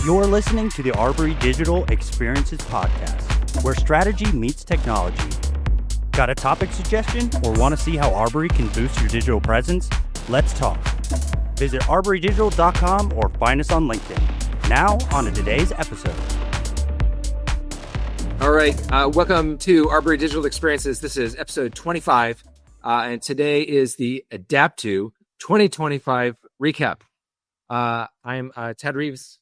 You're listening to the Arbery Digital Experiences Podcast, where strategy meets technology. Got a topic suggestion or want to see how Arbery can boost your digital presence? Let's talk. Visit arberydigital.com or find us on LinkedIn. Now, on to today's episode. All right, welcome to Arbery Digital Experiences. This is episode 25, and today is the ADaptTo 2025 recap. I'm Ted Reeves,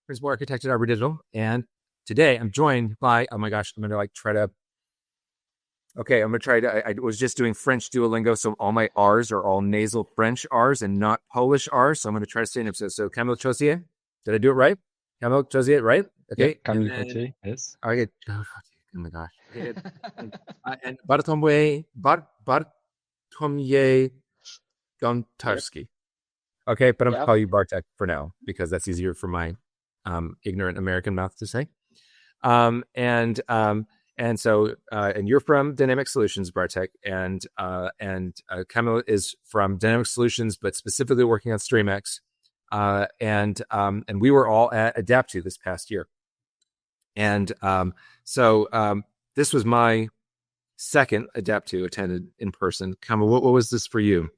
Principal Architect at Arbery Digital, and today I'm joined by, I was just doing French Duolingo, so all my R's are all nasal French R's and not Polish R's, so I'm going to try to say an episode. So Kamil Chociej, did I do it right? Kamil Chociej, right? Okay. Yeah, Kamil Chociej, yes. Okay. Oh my gosh. Okay. And Bartłomiej Gątarski. Okay, but I'm going to call you Bartek for now because that's easier for my ignorant American mouth to say. And you're from Dynamic Solutions, Bartek, and Kamil is from Dynamic Solutions, but specifically working on StreamX. And we were all at ADaptTo this past year. And this was my second ADaptTo attended in person. Kamil, what was this for you?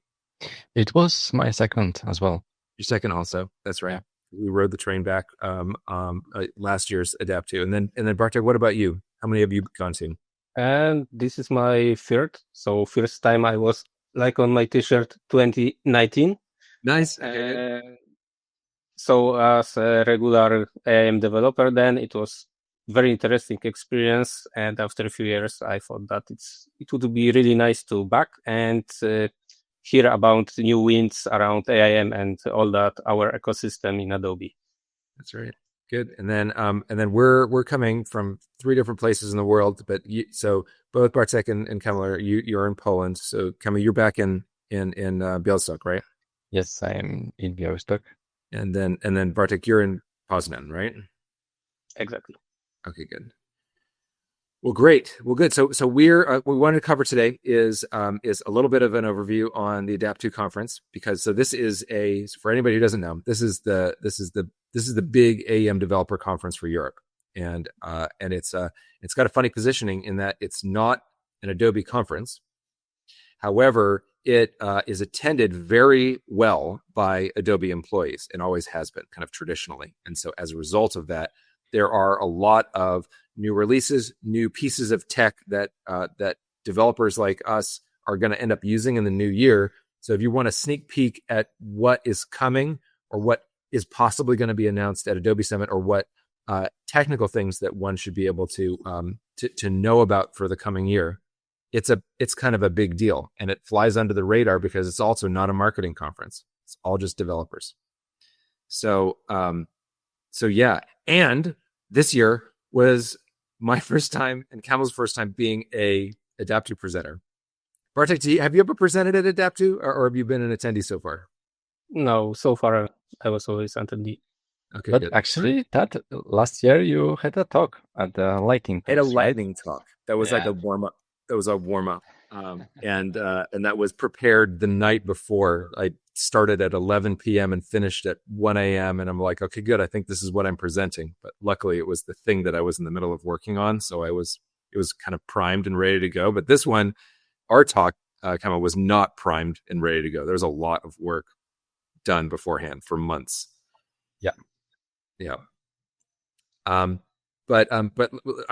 It was my second as well. Your second also. That's right. Yeah. We rode the train back last year's ADaptTo. And then Bartek, what about you? How many have you gone to? And this is my third. So first time I was like on my t-shirt 2019. Nice. So as a regular AEM developer, then it was very interesting experience. And after a few years, I thought that it would be really nice to back and hear about new wins around AEM and all that, our ecosystem in Adobe. That's right. Good. And then we're coming from three different places in the world, but so both Bartek and Kamil, you're in Poland. So Kamil, you're back in Białystok, right? Yes, I am in Białystok. And then Bartek, you're in Poznan, right? Exactly. Okay, good. Well, great. Well, good. So we wanted to cover today is a little bit of an overview on the ADaptTo conference because this is for anybody who doesn't know, this is the big AEM developer conference for Europe, and it's got a funny positioning in that it's not an Adobe conference. However, it is attended very well by Adobe employees and always has been, kind of traditionally. And so as a result of that, there are a lot of new releases, new pieces of tech that developers like us are going to end up using in the new year. So if you want a sneak peek at what is coming or what is possibly going to be announced at Adobe Summit or what technical things that one should be able to know about for the coming year, it's kind of a big deal, and it flies under the radar because it's also not a marketing conference. It's all just developers. So yeah. And this year was my first time and Kamil's first time being a ADaptTo presenter. Bartek, have you ever presented at ADaptTo or have you been an attendee so far? No, so far I was always attendee. Okay, but good. Actually, that last year you had a talk at the lightning talk. Had a lightning talk. That was like a warm up. That was a warm up. And that was prepared the night before. I started at 11 p.m. and finished at 1 a.m. And I'm like, okay, good. I think this is what I'm presenting. But luckily, it was the thing that I was in the middle of working on, so it was kind of primed and ready to go. But this one, our talk, kind of was not primed and ready to go. There was a lot of work done beforehand for months. Yeah. But I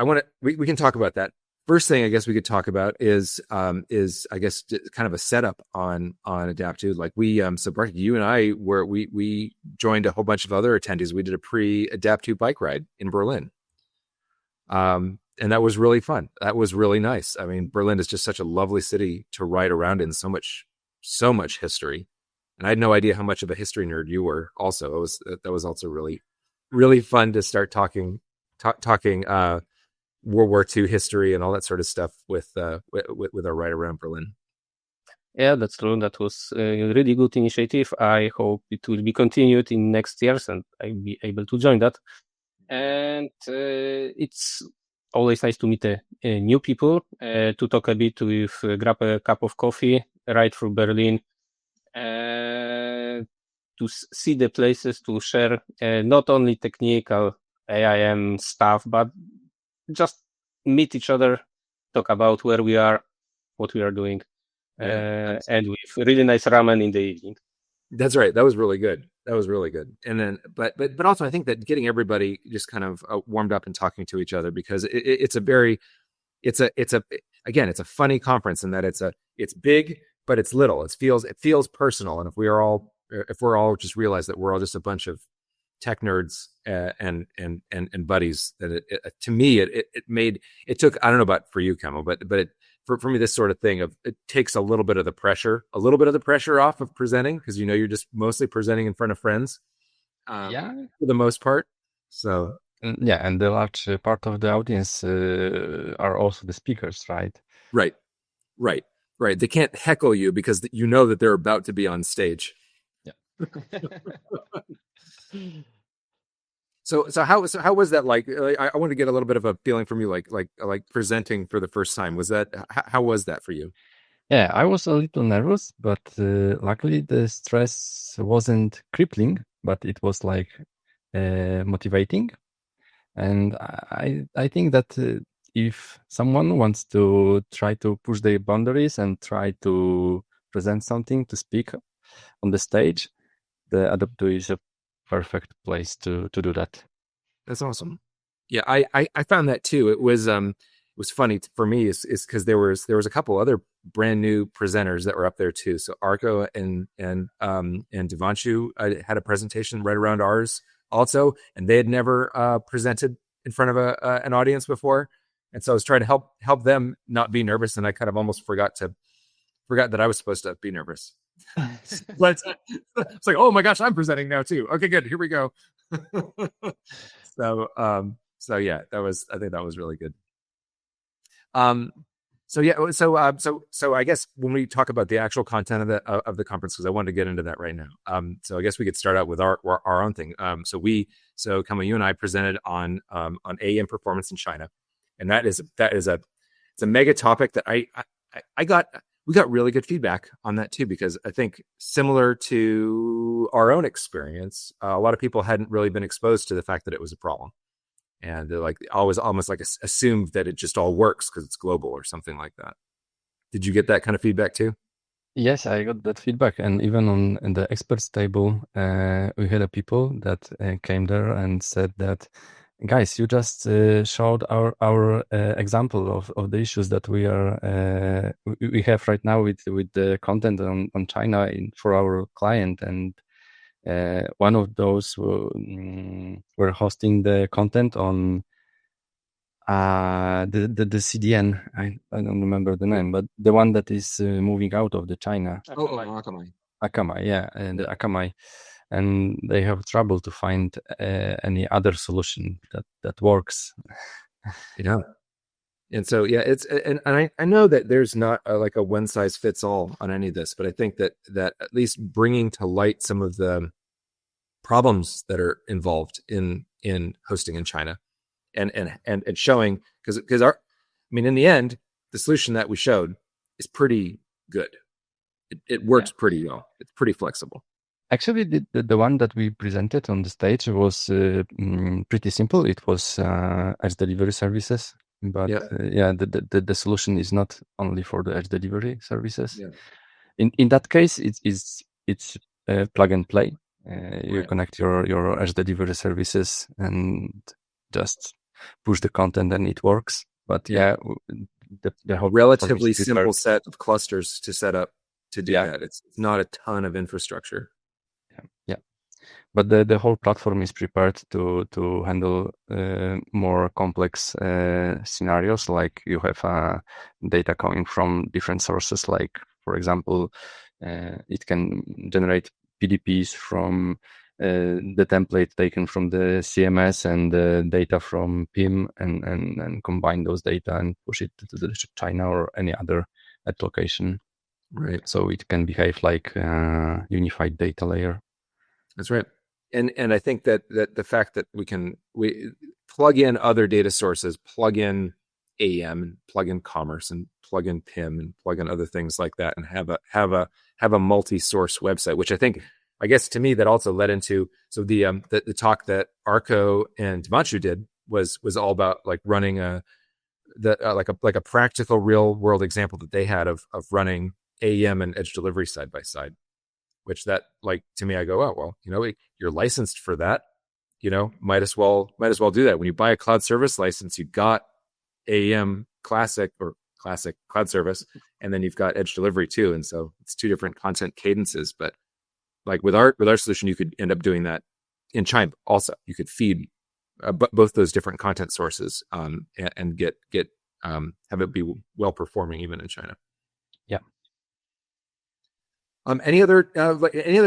want to. We can talk about that. First thing I guess we could talk about is I guess kind of a setup on ADaptTo. Like so Bartek, you and I we joined a whole bunch of other attendees. We did a pre-ADaptTo bike ride in Berlin, and that was really fun. That was really nice. I mean, Berlin is just such a lovely city to ride around in. So much history, and I had no idea how much of a history nerd you were. Also, that was also really, really fun to start talking World War II history and all that sort of stuff with our ride around Berlin. Yeah, that's true. That was a really good initiative. I hope it will be continued in next years and I'll be able to join that. And it's always nice to meet new people, to talk a bit grab a cup of coffee, ride through Berlin. to see the places to share not only technical AIM stuff, but just meet each other, talk about where we are, what we are doing, and with really nice ramen in the evening. That's right. That was really good. And then, but also, I think that getting everybody just kind of warmed up and talking to each other, because it's a funny conference in that it's big, but it's little. It feels personal. And if we're all just realize that we're all just a bunch of tech nerds and buddies, that to me it took, I don't know about for you, Kamil, but for me, this sort of thing it takes a little bit of the pressure off of presenting, because you're just mostly presenting in front of friends, for the most part. So yeah, and the large part of the audience are also the speakers, right? Right. They can't heckle you because you know that they're about to be on stage. Yeah. So how was that like? I want to get a little bit of a feeling from you, like presenting for the first time. How was that for you? Yeah, I was a little nervous, but luckily the stress wasn't crippling, but it was like motivating. And I think that if someone wants to try to push their boundaries and try to present something, to speak on the stage, the adaptTo is a perfect place to do that. That's awesome. Yeah, I found that too. It was funny for me is because there was a couple other brand new presenters that were up there too. So Arko and Devanshu had a presentation right around ours also, and they had never presented in front of an audience before, and so I was trying to help them not be nervous, and I kind of almost forgot that I was supposed to be nervous. It's like, oh my gosh, I'm presenting now too. Okay, good, here we go. So yeah, I think that was really good. So I guess when we talk about the actual content of the conference, because I wanted to get into that right now. So I guess we could start out with our own thing. So Kamil, you and I presented on AEM performance in China, and it's a mega topic that we got really good feedback on that too, because I think similar to our own experience, a lot of people hadn't really been exposed to the fact that it was a problem. And they're like always almost like assumed that it just all works because it's global or something like that. Did you get that kind of feedback too? Yes, I got that feedback, and even on the experts table, we had a people that came there and said that, guys, you just showed our example of the issues that we have right now with the content on China for our client, and one of those were hosting the content on the CDN. I don't remember the name, but the one that is moving out of the China. Akamai, yeah, and the Akamai, and they have trouble to find any other solution that works. And so yeah, and I know that there's not like a one size fits all on any of this, but I think that at least bringing to light some of the problems that are involved in hosting in China, and showing, because in the end, the solution that we showed is pretty good. It works pretty well. It's pretty flexible. Actually, the one that we presented on the stage was pretty simple. It was edge delivery services, but the solution is not only for the edge delivery services. Yeah. In that case, it's plug and play. You connect your edge delivery services and just push the content, and it works. But the whole relatively simple set of clusters to set up to do that. It's not a ton of infrastructure. Yeah. But the whole platform is prepared to handle more complex scenarios, like you have data coming from different sources. Like, for example, it can generate PDPs from the template taken from the CMS and the data from PIM, and combine those data and push it to the China or any other location. Right. So it can behave like a unified data layer. That's right. And I think that the fact that we plug in other data sources, plug in AEM, and plug in commerce, and plug in PIM, and plug in other things like that, and have a multi-source website, which I think I guess to me that also led into the talk that Arco and Dimanshu did was all about like running like a practical real world example that they had of running AEM and edge delivery side by side, which that like to me I go, oh well, you're licensed for that, might as well do that. When you buy a cloud service license, you got AEM classic cloud service, and then you've got edge delivery too, and so it's two different content cadences. But like with our solution, you could end up doing that in Chime also. You could feed both those different content sources and get have it be well performing even in China. Yeah. Any other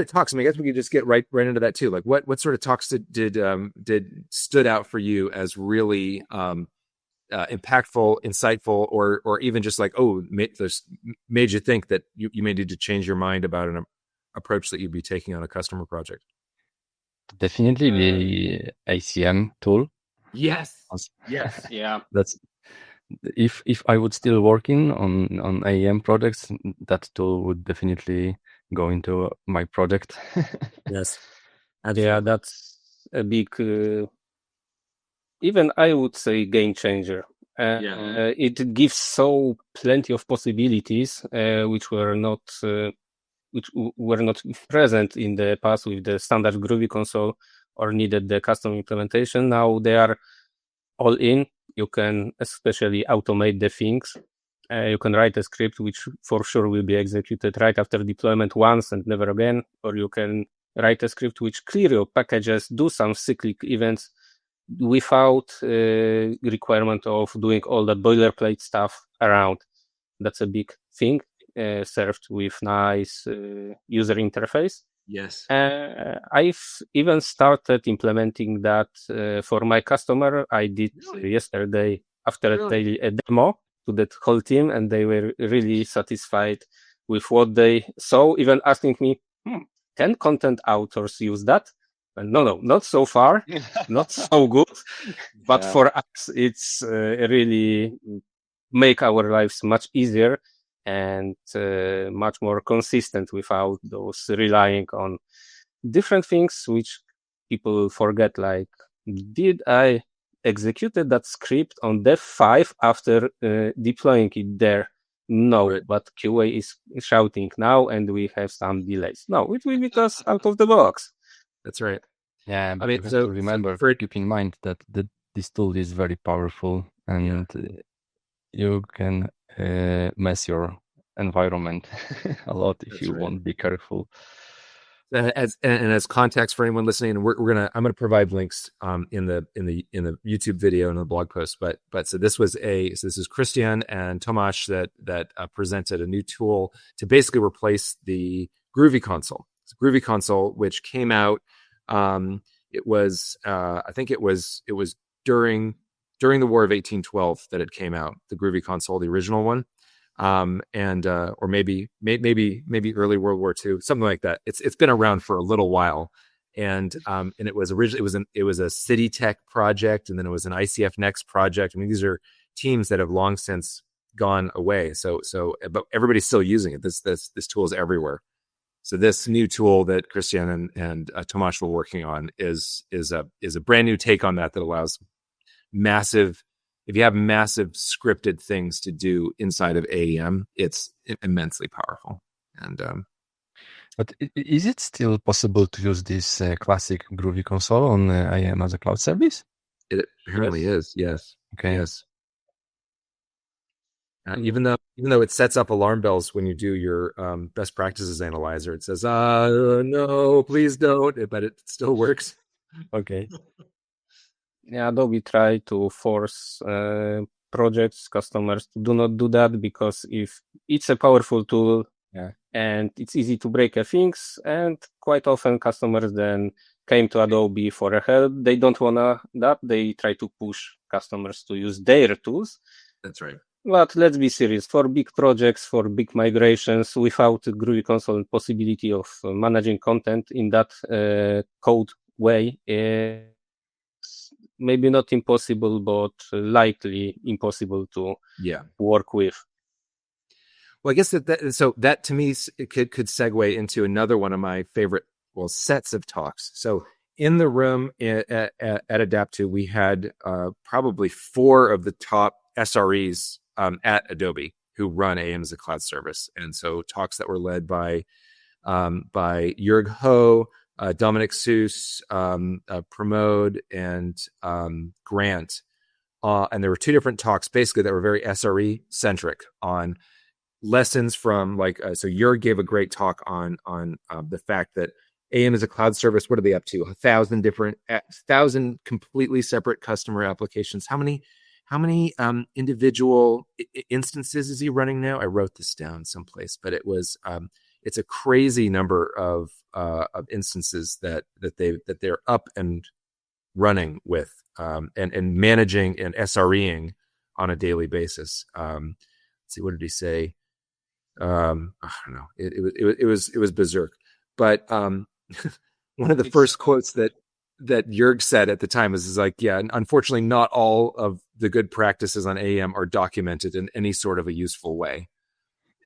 talks? I mean, I guess we could just get right into that too. Like what sort of talks did stood out for you as really impactful, insightful, or even just like, made you think that you may need to change your mind about an approach that you'd be taking on a customer project? Definitely the ACM tool. Yes. Yes. Yeah. That's if I would still working on AEM projects, that tool would definitely go into my project. Yes. Yeah, that's a big, even I would say game changer. It gives so plenty of possibilities, which were not present in the past with the standard Groovy console or needed the custom implementation. Now they are all in. You can especially automate the things. You can write a script which for sure will be executed right after deployment once and never again. Or you can write a script which clear your packages, do some cyclic events without requirement of doing all that boilerplate stuff around. That's a big thing, served with nice user interface. Yes. I've even started implementing that for my customer. I did yesterday after a demo to that whole team, and they were really satisfied with what they saw, even asking me, can content authors use that? And no, not so far, not so good. But for us, it's really make our lives much easier and much more consistent without those relying on different things which people forget, like, did I executed that script on dev 5 after deploying it there? No, right. But QA is shouting now and we have some delays. No, it will be just out of the box. That's right. Yeah, but you have to remember, keep in mind that this tool is very powerful and you can mess your environment a lot if you won't be careful. As context for anyone listening, and I'm gonna provide links in the YouTube video and the blog post. But so this is Christian and Tomasz that presented a new tool to basically replace the Groovy console. It's a Groovy console which came out. It was I think it was during the War of 1812 that it came out, the Groovy console, the original one, or maybe early World War II, something like that. It's been around for a little while, and it was originally it was a City Tech project, and then it was an ICF Next project. I mean, these are teams that have long since gone away. So but everybody's still using it. This tool is everywhere. So this new tool that Christian and Tomasz were working on is a brand new take on that allows if you have massive scripted things to do inside of AEM, it's immensely powerful. And but is it still possible to use this classic Groovy console on AEM as a cloud service? It apparently is. Yes. Okay. Yes. Even though it sets up alarm bells when you do your best practices analyzer, it says, no, please don't, but it still works. Okay. Yeah, Adobe try to force projects, customers to do not do that, because if it's a powerful tool and it's easy to break things, and quite often customers then came to Adobe for help. They don't want that. They try to push customers to use their tools. That's right. But let's be serious. For big projects, for big migrations, without a Groovy console and possibility of managing content in that code way, it's maybe not impossible, but likely impossible to work with. Well, I guess that to me it could segue into another one of my favorite sets of talks. So in the room at adaptTo, we had probably 4 of the top SREs at Adobe who run AEM as a cloud service. And so talks that were led by Jörg Ho, Dominic Seuss, Pramod, and Grant. And there were 2 different talks basically that were very SRE centric on lessons from so Jörg gave a great talk on the fact that AEM is a cloud service. What are they up to? 1,000 completely separate customer applications. How many individual instances is he running now? I wrote this down someplace, but it was it's a crazy number of instances that they're up and running with and managing and SREing on a daily basis. Let's see, what did he say? I don't know. It was berserk. But one of the first quotes that Jörg said at the time is like, yeah, unfortunately, not all of the good practices on AEM are documented in any sort of a useful way.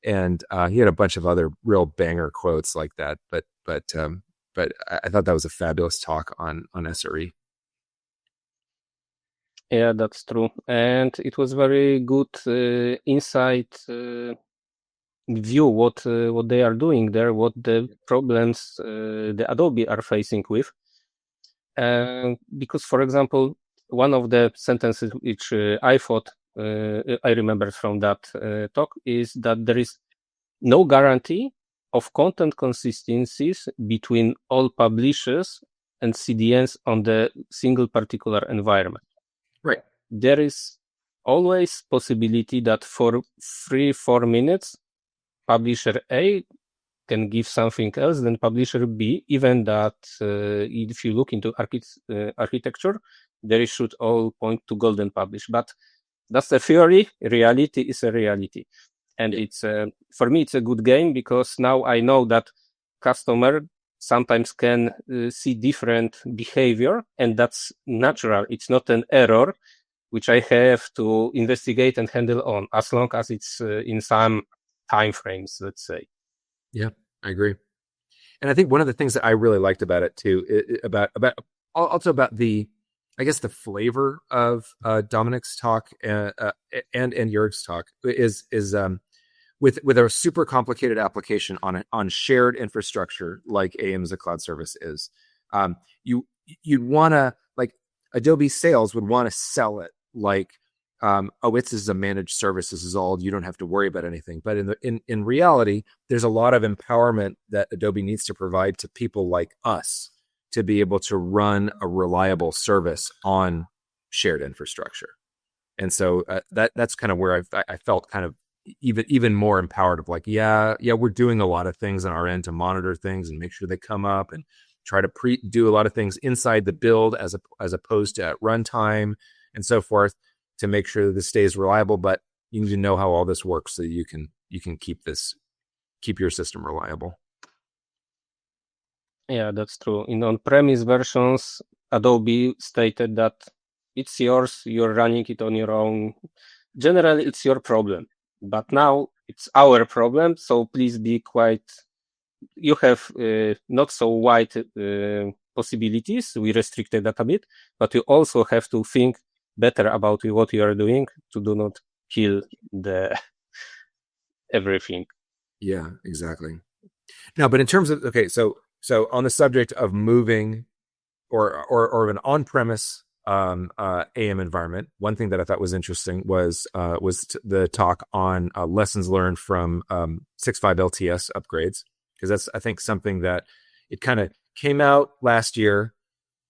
And he had a bunch of other real banger quotes like that. But I thought that was a fabulous talk on SRE. Yeah, that's true. And it was very good insight view what they are doing there, what the problems the Adobe are facing with. Because, for example, one of the sentences which I remember from that talk is that there is no guarantee of content consistencies between all publishers and CDNs on the single particular environment. Right. There is always possibility that for 3-4 minutes, publisher A can give something else than publisher B, even that if you look into architecture, there should all point to golden publish. But that's a theory. Reality is a reality. And it's for me, it's a good game because now I know that customer sometimes can see different behavior, and that's natural. It's not an error, which I have to investigate and handle on, as long as it's in some time frames, let's say. Yeah, I agree. And I think one of the things that I really liked about it too, about the, I guess, the flavor of Dominic's talk and Jörg's talk is with a super complicated application on shared infrastructure like AEM as a cloud service is. You'd want to, like, Adobe sales would want to sell it like, this is a managed service. This is all, you don't have to worry about anything. But in reality, there's a lot of empowerment that Adobe needs to provide to people like us to be able to run a reliable service on shared infrastructure. And so that's kind of where I felt kind of even more empowered of like, yeah, we're doing a lot of things on our end to monitor things and make sure they come up and try to do a lot of things inside the build as opposed to at runtime and so forth, to make sure that this stays reliable. But you need to know how all this works so you can keep your system reliable. Yeah, that's true. In on-premise versions, Adobe stated that it's yours, you're running it on your own. Generally, it's your problem. But now it's our problem, so please be quiet. You have not so wide possibilities. We restricted that a bit, but you also have to think better about what you are doing to do not kill the everything. Yeah, exactly. Now, but in terms of, okay, so on the subject of moving or an on-premise AEM environment, one thing that I thought was interesting was the talk on lessons learned from 6.5 LTS upgrades, because that's, I think, something that it kind of came out last year.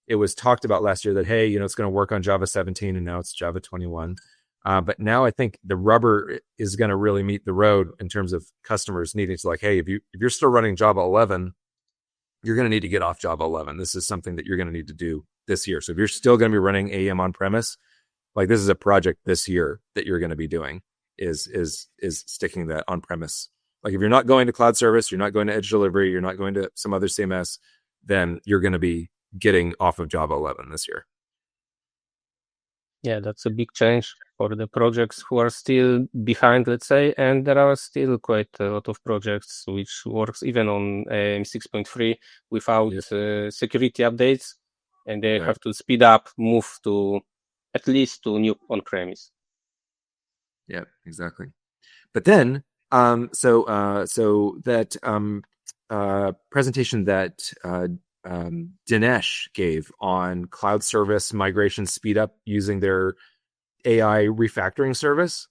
It was talked about last year that, hey, it's going to work on Java 17 and now it's Java 21. But now I think the rubber is going to really meet the road in terms of customers needing to, like, hey, if you're still running Java 11, you're going to need to get off Java 11. This is something that you're going to need to do this year. So if you're still going to be running AEM on premise, like, this is a project this year that you're going to be doing is sticking that on premise. Like, if you're not going to cloud service, you're not going to edge delivery, you're not going to some other CMS, then you're going to be getting off of Java 11 this year. Yeah, that's a big change. for the projects who are still behind, let's say, and there are still quite a lot of projects which works even on AEM 6.3 without security updates, and they have to speed up, move to at least to new on-premise. Yeah, exactly. But then, so that presentation that Dinesh gave on cloud service migration speed up using their AI refactoring service.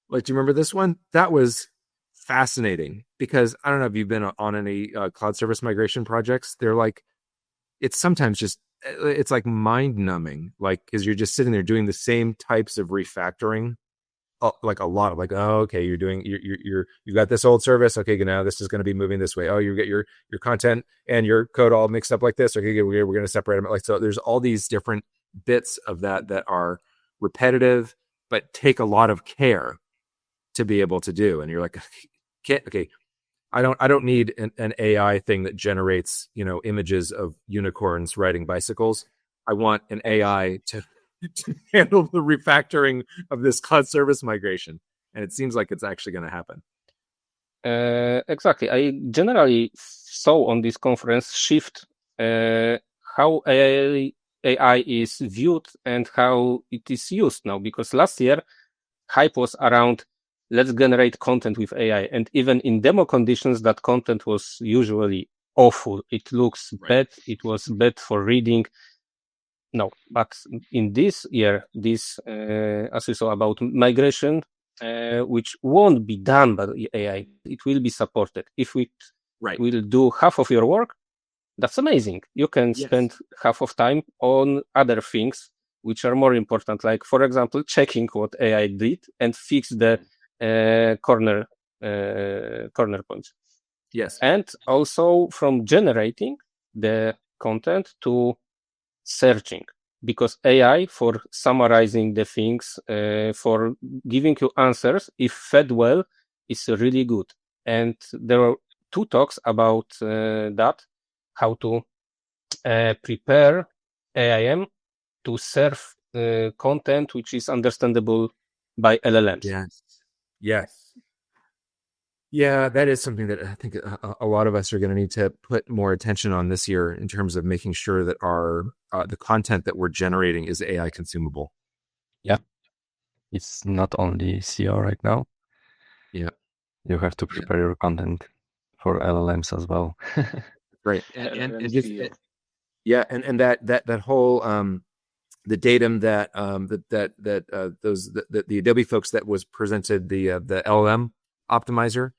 Like, do you remember this one? That was fascinating because I don't know if you've been on any cloud service migration projects. They're like, it's sometimes just, it's like mind numbing, like, because you're just sitting there doing the same types of refactoring. Like a lot of like, oh, okay, you've got this old service. Okay, now this is going to be moving this way. Oh, you get your content and your code all mixed up like this. Okay, we're going to separate them. Like, so there's all these different bits of that are repetitive, but take a lot of care to be able to do. And you're like, okay, I don't need an AI thing that generates, images of unicorns riding bicycles. I want an AI to handle the refactoring of this cloud service migration, and it seems like it's actually going to happen. Exactly. I generally saw on this conference shift how AI is viewed and how it is used now, because last year hype was around let's generate content with AI, and even in demo conditions that content was usually awful. It looks bad. It was bad for reading. No, but in this year, as we saw about migration, which won't be done by AI, it will be supported. If we will do half of your work, that's amazing. You can spend half of time on other things which are more important, like, for example, checking what AI did and fix the corner points. Yes. And also from generating the content to searching, because AI for summarizing the things, for giving you answers, if fed well, is really good. And there are 2 talks about that, how to prepare AIM to serve content which is understandable by LLMs. Yes. Yeah, that is something that I think a lot of us are going to need to put more attention on this year in terms of making sure that our the content that we're generating is AI consumable. Yeah, it's not only SEO right now. Yeah, you have to prepare your content for LLMs as well. Right, and just and that whole the datum that the Adobe folks that was presented, the LLM optimizer,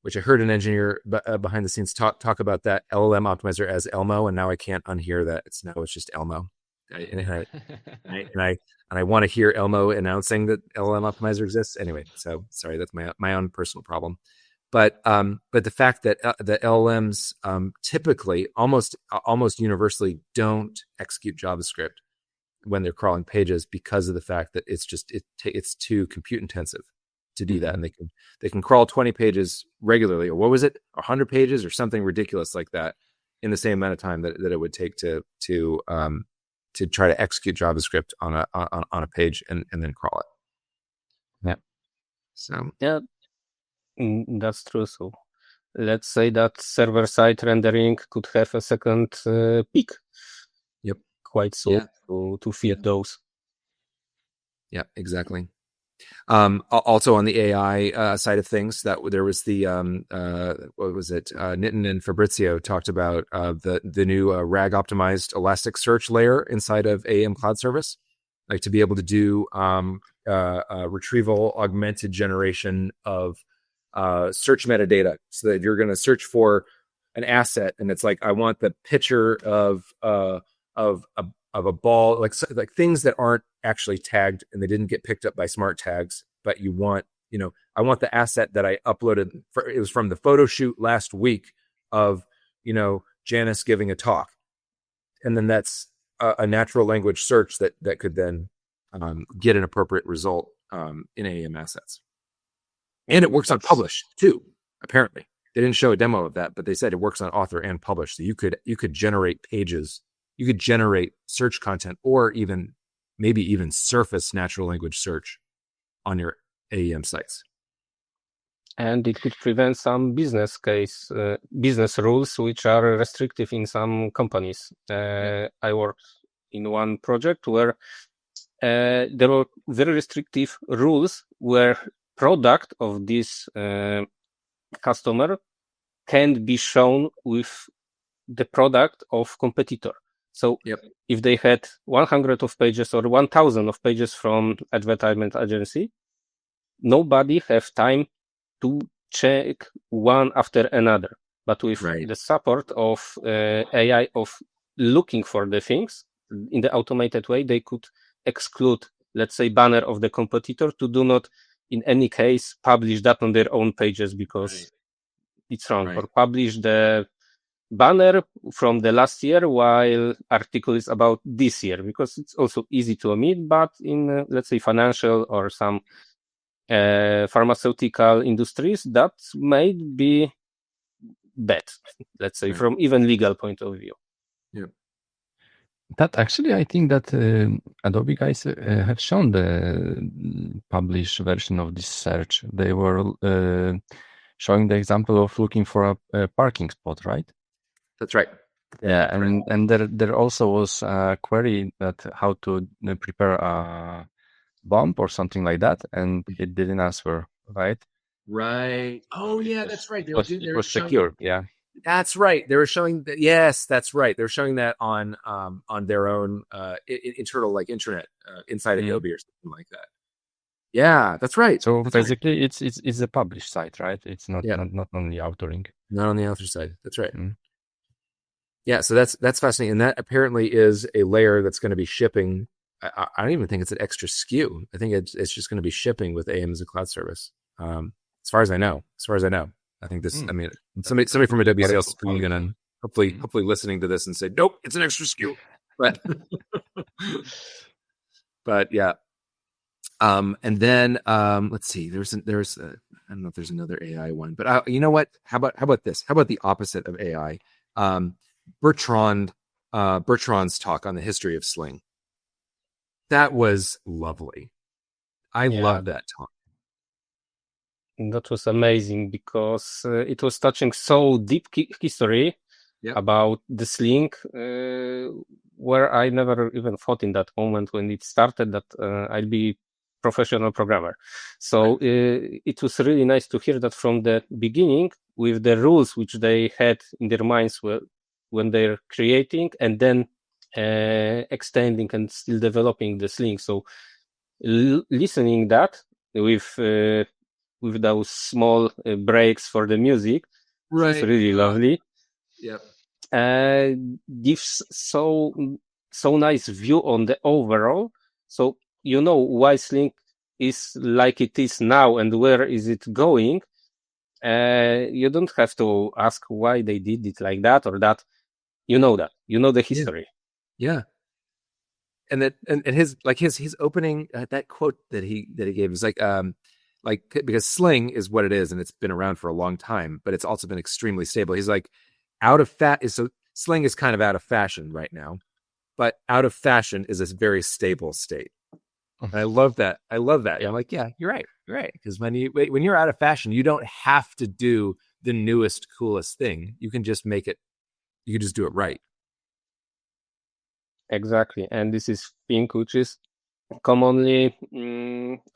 which I heard an engineer behind the scenes talk about that LLM optimizer as Elmo, and now I can't unhear that. It's just Elmo. And I want to hear Elmo announcing that LLM optimizer exists. Anyway, so sorry, that's my own personal problem. But the fact that the LLMs typically almost universally don't execute JavaScript when they're crawling pages because of the fact that it's too compute intensive to do that, and they can crawl 20 pages regularly, or what was it, 100 pages or something ridiculous like that in the same amount of time that it would take to try to execute JavaScript on a page and then crawl it. Yeah. So yeah, that's true. So let's say that server-side rendering could have a second peak. Yep. Quite soon to feed those. Yeah, exactly. Also on the AI side of things, that there was the what was it? Nitin and Fabrizio talked about the new RAG optimized Elasticsearch layer inside of AEM Cloud Service, like to be able to do retrieval augmented generation of search metadata, so that you're going to search for an asset, and it's like, I want the picture of a ball, like things that aren't actually tagged and they didn't get picked up by smart tags, but you want, I want the asset that I uploaded. It was from the photo shoot last week of, Janice giving a talk. And then that's a natural language search that could then get an appropriate result in AEM assets. And it works on publish too, apparently. They didn't show a demo of that, but they said it works on author and publish. So you could generate pages, you could generate search content, or even maybe even surface natural language search on your AEM sites. And it could prevent some business rules which are restrictive in some companies. I worked in one project where there were very restrictive rules where product of this customer can be shown with the product of competitor. So if they had 100 of pages or 1,000 of pages from advertisement agency, nobody have time to check one after another. But with the support of AI of looking for the things in the automated way, they could exclude, let's say, banner of the competitor to do not, in any case, publish that on their own pages because it's wrong, or publish the banner from the last year while article is about this year, because it's also easy to omit, but in, let's say, financial or some pharmaceutical industries, that might be bad, let's say, from even legal point of view. That actually, I think that Adobe guys have shown the published version of this search. They were showing the example of looking for a parking spot, right? That's right. Yeah, and there also was a query that how to prepare a bomb or something like that, and it didn't answer, right? Right. Oh, yeah, that's right. It was secure. Yeah. That's right. They were showing that. Yes, that's right. They're showing that on their own internal like intranet inside Adobe or something like that. Yeah, that's right. So that's basically, right. it's a published site, right? It's not on the authoring. Not on the author side. That's right. Yeah, so that's fascinating, and that apparently is a layer that's going to be shipping. I don't even think it's an extra SKU. I think it's just going to be shipping with AEM as a cloud service. As far as I know. I think this. I mean, somebody from Adobe sales is going to hopefully listening to this and say, nope, it's an extra SKU. But yeah. And then let's see. There's I don't know if there's another AI one, but you know what? How about this? How about the opposite of AI? Bertrand's talk on the history of Sling. That was lovely. I love that talk. That was amazing because it was touching so deep history about the Sling, where I never even thought in that moment when it started that I'd be professional programmer. So it was really nice to hear that from the beginning with the rules which they had in their minds when they're creating and then extending and still developing the Sling. So listening that with those small breaks for the music, it's really lovely. Gives so nice view on the overall. So you know why Sling is like it is now and where is it going. You don't have to ask why they did it like that or that. You know that. You know the history. Yeah. And that and his opening that quote that he gave is like because Sling is what it is and it's been around for a long time, but it's also been extremely stable. He's like Sling is kind of out of fashion right now, but out of fashion is a very stable state. And I love that. Yeah, I'm like, yeah, you're right. Because when you're out of fashion, you don't have to do the newest, coolest thing. You can just make it. You can just do it right. Exactly, and this is thing which is commonly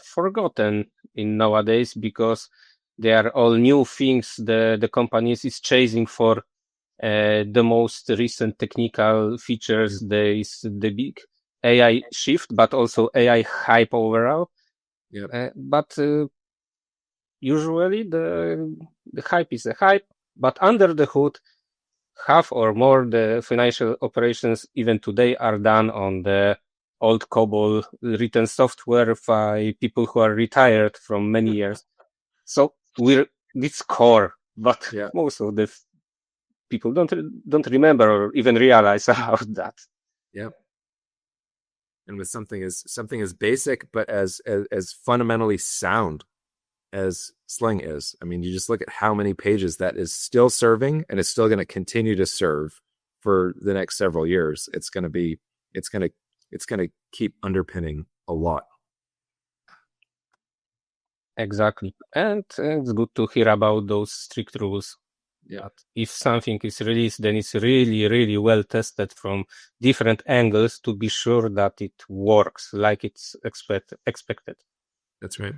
forgotten in nowadays because they are all new things the companies is chasing for the most recent technical features. There is the big AI shift, but also AI hype overall. But usually the hype is a hype, but under the hood, half or more the financial operations even today are done on the old COBOL written software by people who are retired from many years. So it's core, but most of the people don't remember or even realize about that. Yeah. And with something as basic but as fundamentally sound as Sling is. I mean, you just look at how many pages that is still serving and is still going to continue to serve for the next several years. It's going it's going to keep underpinning a lot. Exactly. And it's good to hear about those strict rules. Yeah. But if something is released, then it's really, really well tested from different angles to be sure that it works like it's expected. That's right.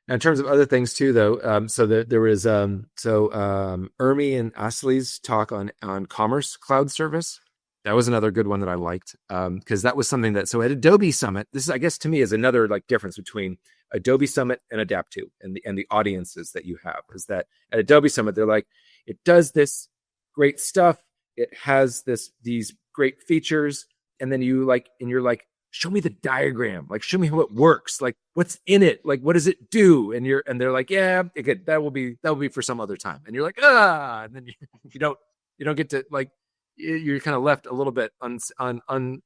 Now, in terms of other things too, though, there was Ermi and Asli's talk on Commerce Cloud Service. That was another good one that I liked, because that was something that, so at Adobe Summit, this is, I guess, to me is another like difference between Adobe Summit and adaptTo and the audiences that you have, is that at Adobe Summit, they're like, it does this great stuff. It has these great features. And then you're like, show me the diagram, like show me how it works, like what's in it, like what does it do? And they're like, yeah, good. That will be for some other time. And you're like, and then you don't get to, like, you're kind of left a little bit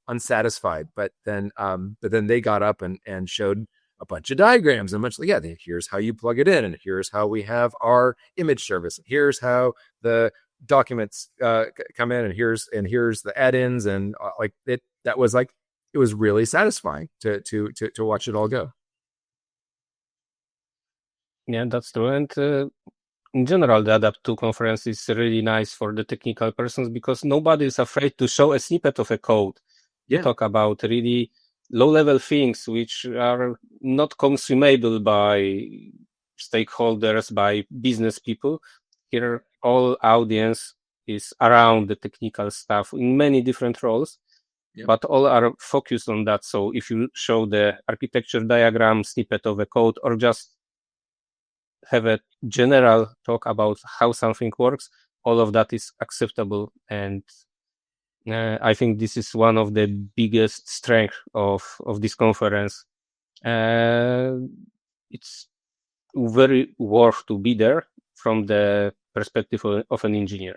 unsatisfied. But then they got up and showed a bunch of diagrams and much like, yeah, here's how you plug it in, and here's how we have our image service, and here's how the documents come in, and here's the add-ins, and like it. That was like, it was really satisfying to watch it all go. Yeah, that's true. And in general, the adaptTo conference is really nice for the technical persons because nobody is afraid to show a snippet of a code. Yeah. Talk about really low-level things which are not consumable by stakeholders, by business people. Here, all audience is around the technical stuff in many different roles. Yep. But all are focused on that. So if you show the architecture diagram, snippet of a code, or just have a general talk about how something works, all of that is acceptable. And I think this is one of the biggest strengths of this conference. It's very worth to be there from the perspective of an engineer.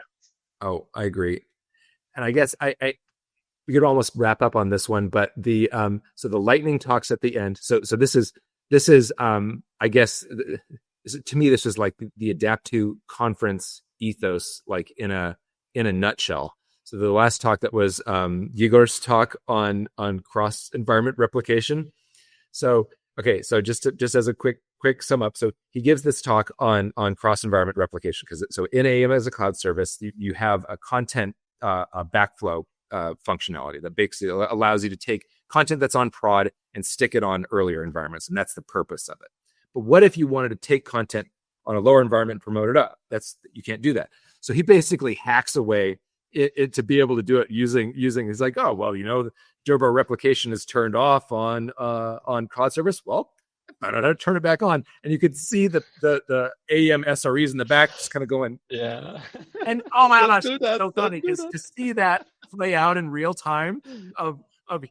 Oh, I agree. And I guess we could almost wrap up on this one, but the lightning talks at the end. So this is I guess to me, this is like the adaptTo conference ethos, like in a nutshell. So the last talk that was Yegor's talk on cross environment replication. So just as a quick sum up, so he gives this talk on cross environment replication, because so in AEM as a cloud service, you have a content backflow functionality that basically allows you to take content that's on prod and stick it on earlier environments, and that's the purpose of it. But what if you wanted to take content on a lower environment and promote it up? You can't do that. So he basically hacks away it to be able to do it using. He's like, oh well, Durbar replication is turned off on cloud service. Well, I found out how to turn it back on, and you could see the AEM SREs in the back just kind of going, yeah. And oh my gosh, it's so funny just to see that play out in real time of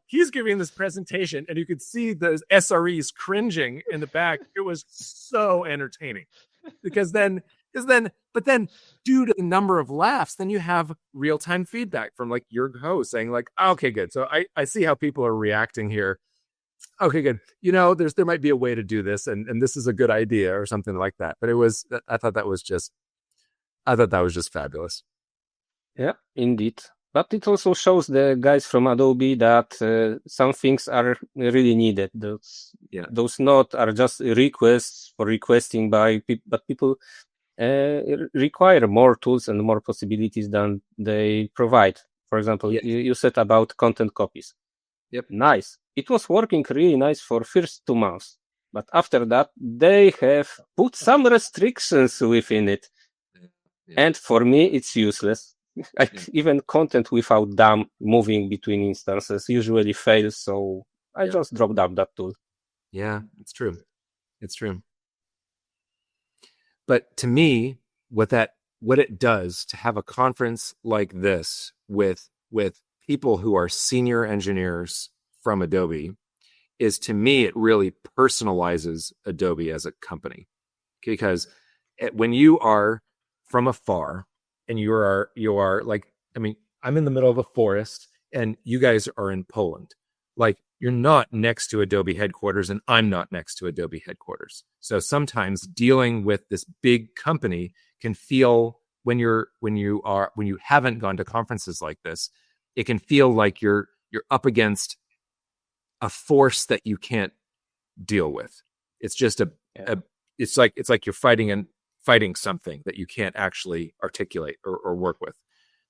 he's giving this presentation, and you could see those SREs cringing in the back. It was so entertaining because then due to the number of laughs, then you have real-time feedback from like your host saying like, okay, good. So I see how people are reacting here. Okay, good. There might be a way to do this, and this is a good idea or something like that. But I thought that was just fabulous. Yeah, indeed. But it also shows the guys from Adobe that some things are really needed. Those not are just requests for requesting but people require more tools and more possibilities than they provide. For example, you said about content copies. Yep. Nice. It was working really nice for first 2 months. But after that, they have put some restrictions within it. Yeah. And for me, it's useless. Even content without DAM moving between instances usually fails. So I just dropped out that tool. Yeah, it's true. But to me, what it does to have a conference like this with people who are senior engineers from Adobe is, to me, it really personalizes Adobe as a company. Because when you are from afar and you are like, I mean, I'm in the middle of a forest and you guys are in Poland. Like, you're not next to Adobe headquarters and I'm not next to Adobe headquarters. So sometimes dealing with this big company can feel, when you haven't gone to conferences like this, it can feel like you're you're up against a force that you can't deal with. It's just it's like you're fighting something that you can't actually articulate or work with.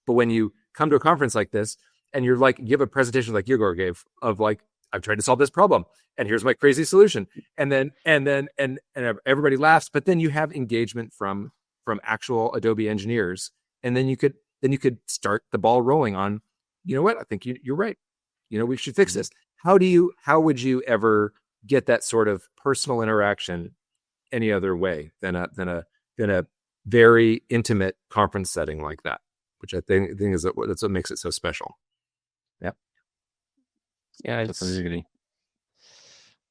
But when you come to a conference like this and you're like, give a presentation like Igor gave of like, I've tried to solve this problem and here's my crazy solution. And then everybody laughs, but then you have engagement from actual Adobe engineers. And then you could start the ball rolling on, you know what? I think you're right. You know, we should fix this. How would you ever get that sort of personal interaction any other way than a very intimate conference setting like that, which I think is that's what makes it so special. Yeah, Totally agree.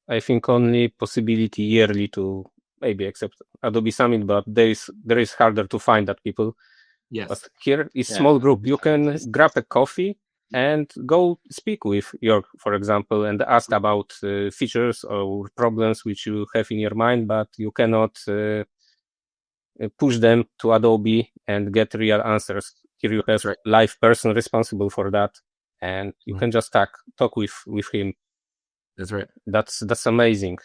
I think only possibility yearly to maybe accept Adobe Summit, but there is harder to find that people. Yes. But here is small group. You can grab a coffee and go speak with Jörg, for example, and ask about features or problems which you have in your mind, but you cannot push them to Adobe and get real answers. Here you have live person responsible for that, and you can just talk with him. That's right. That's amazing.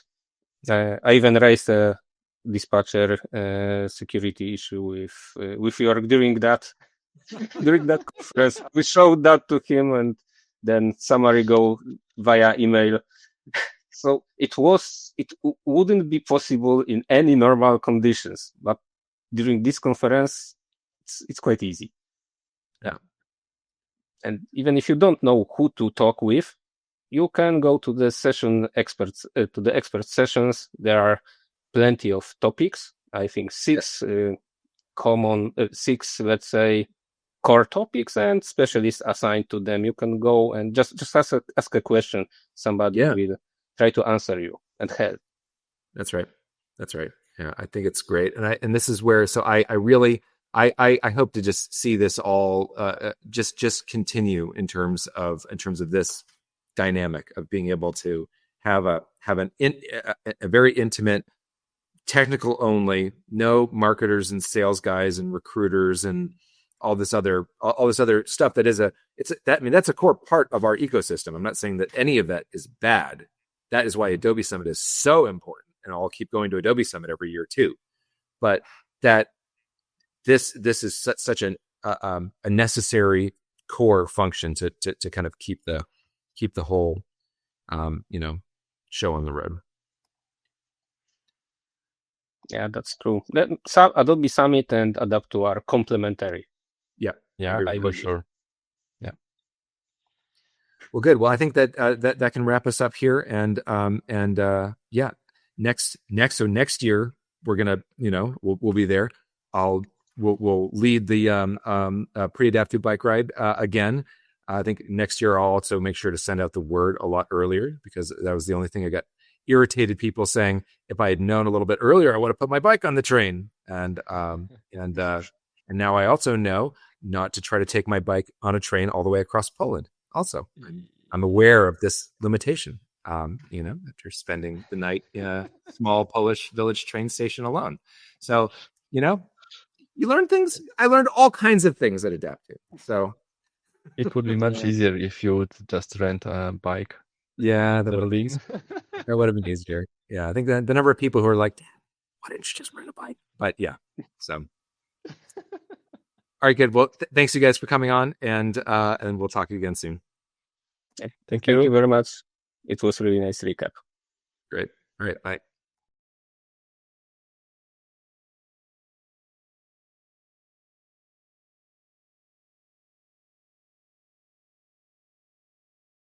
I even raised a dispatcher security issue with Jörg during that conference. We showed that to him, and then summary go via email. So it wouldn't be possible in any normal conditions, but during this conference, it's quite easy. Yeah. And even if you don't know who to talk with, you can go to the expert sessions. There are plenty of topics. I think six, let's say, core topics and specialists assigned to them. You can go and just ask a question. Somebody will try to answer you and help. That's right. Yeah, I think it's great. And this is where, so I really hope to just see this all just continue in terms of this dynamic of being able to have a very intimate, technical only, no marketers and sales guys and recruiters and all this other stuff that's a core part of our ecosystem. I'm not saying that any of that is bad. That is why Adobe Summit is so important, and I'll keep going to Adobe Summit every year too. But that this is such a necessary core function to kind of keep the whole show on the road. Yeah, that's true. Adobe Summit and adaptTo are complementary. Yeah, for sure. Yeah. Well, good. Well, I think that can wrap us up here, and next year we're gonna, we'll be there. We'll lead the pre-adaptive bike ride again. I think next year I'll also make sure to send out the word a lot earlier, because that was the only thing I got irritated people saying, if I had known a little bit earlier, I would have put my bike on the train. And now I also know not to try to take my bike on a train all the way across Poland. Also, I'm aware of this limitation. After spending the night in a small Polish village train station alone. So, you learn things. I learned all kinds of things at adaptTo. So it would be much easier if you would just rent a bike. Yeah, that would have been easier. Yeah, I think that the number of people who are like, why didn't you just rent a bike? But yeah, so. All right, good. Well, thanks you guys for coming on, and we'll talk again soon. Thank you very much. It was a really nice recap. Great. All right, bye.